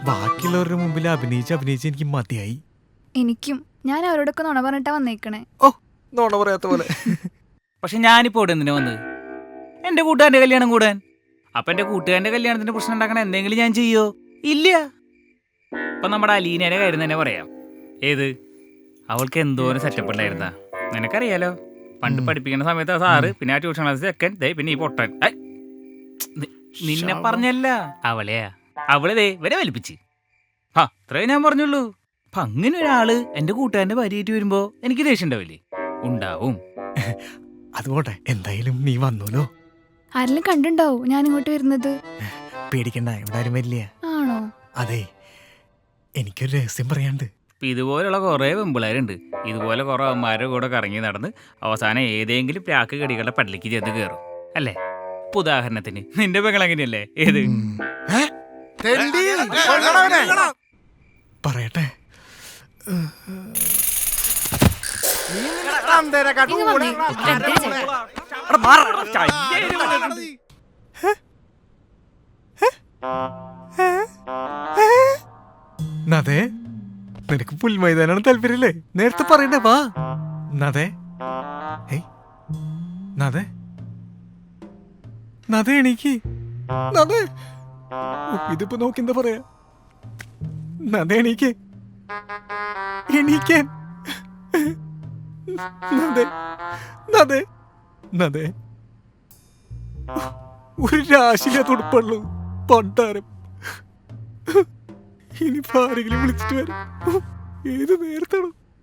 ബാക്കിയുള്ളവരുടെ മുമ്പിൽ അഭിനയിച്ച് എനിക്ക് മതിയായി. എനിക്കും. ഞാൻ അവരോടൊക്കെ നുണ പറഞ്ഞിട്ടാ വന്നേക്കണേ. ഓ, നുണ പറയാത്ത പോലെ. പക്ഷെ ഞാനിപ്പോ ഇവിടെ എന്തിനാ വന്നത്? എന്റെ കൂട്ടുകാരന്റെ കല്യാണം കൂടാൻ. അപ്പൊ എന്റെ കൂട്ടുകാരന്റെ കല്യാണത്തിന് പ്രശ്നം ഉണ്ടാക്കണ എന്തെങ്കിലും ഞാൻ ചെയ്യോ? ഇല്ല. ഇപ്പൊ നമ്മുടെ അലീനയുടെ കാര്യം തന്നെ പറയാം. ഏത്? അവൾക്ക് എന്തോരം സെറ്റപ്പ് ഉണ്ടായിരുന്നാ നിനക്കറിയാലോ. പണ്ട് പഠിപ്പിക്കുന്ന സമയത്ത് സാറ്, പിന്നെ ആ ട്യൂഷൻ ക്ലാസ് സെക്കൻഡ്, പിന്നെ ഈ പൊട്ടൻ. നിന്നെ പറഞ്ഞല്ല, അവളെ വരെ വലിപ്പിച്ച്. അത്രേ ഞാൻ പറഞ്ഞുള്ളൂ. അപ്പൊ അങ്ങനെ ഒരാള് എന്റെ കൂട്ടുകാരന്റെ ഭാര്യയായിട്ട് വരുമ്പോ എനിക്ക് ദേഷ്യം ഉണ്ടാവില്ലേ? ഉണ്ടാവും. അതുകൊട്ടെ, എന്തായാലും നീ വന്നൂലോ. ആരെങ്കിലും കണ്ടുണ്ടാവും ഞാൻ ഇങ്ങോട്ട് വരുന്നത്? പേടിക്കണ്ട, ഇവിടെ ആരും വരില്ല. ആണോ? അതെ, എനിക്കൊരു രഹസ്യം പറയാണ്ട്. ഇതുപോലുള്ള കുറെ വെമ്പിളാരുണ്ട്. ഇതുപോലെ കുറെ അമ്മമാരുടെ കൂടെ കറങ്ങി നടന്ന് അവസാനം ഏതെങ്കിലും പ്രാക്ക് കടികളുടെ പള്ളിക്ക് ചെന്ന് കയറും അല്ലേ? ഇപ്പൊ ഉദാഹരണത്തിന് നിന്റെ പെങ്ങൾ അങ്ങനെയല്ലേ? ഏത്? പറയട്ടെ, നദേ, നിനക്ക് പുൽമൈതാനാണ് താല്പര്യല്ലേ? നേരത്തെ പറയണ്ടേ? വാ നദേ. നദേ, നദേ എണീക്ക്. നദേ, ഇതിപ്പോ നോക്കി എന്താ പറയാ? നദേ എണീക്ക്, എണീക്കാൻ. നദേ, നദേ, നദേ. ഒരു രാശിയിലെ തുടുപ്പുള്ളൂ പണ്ടാരം. ഇനിയിപ്പോ ആരെങ്കിലും വിളിച്ചിട്ട് വരും. ഏത് നേരത്താണോ?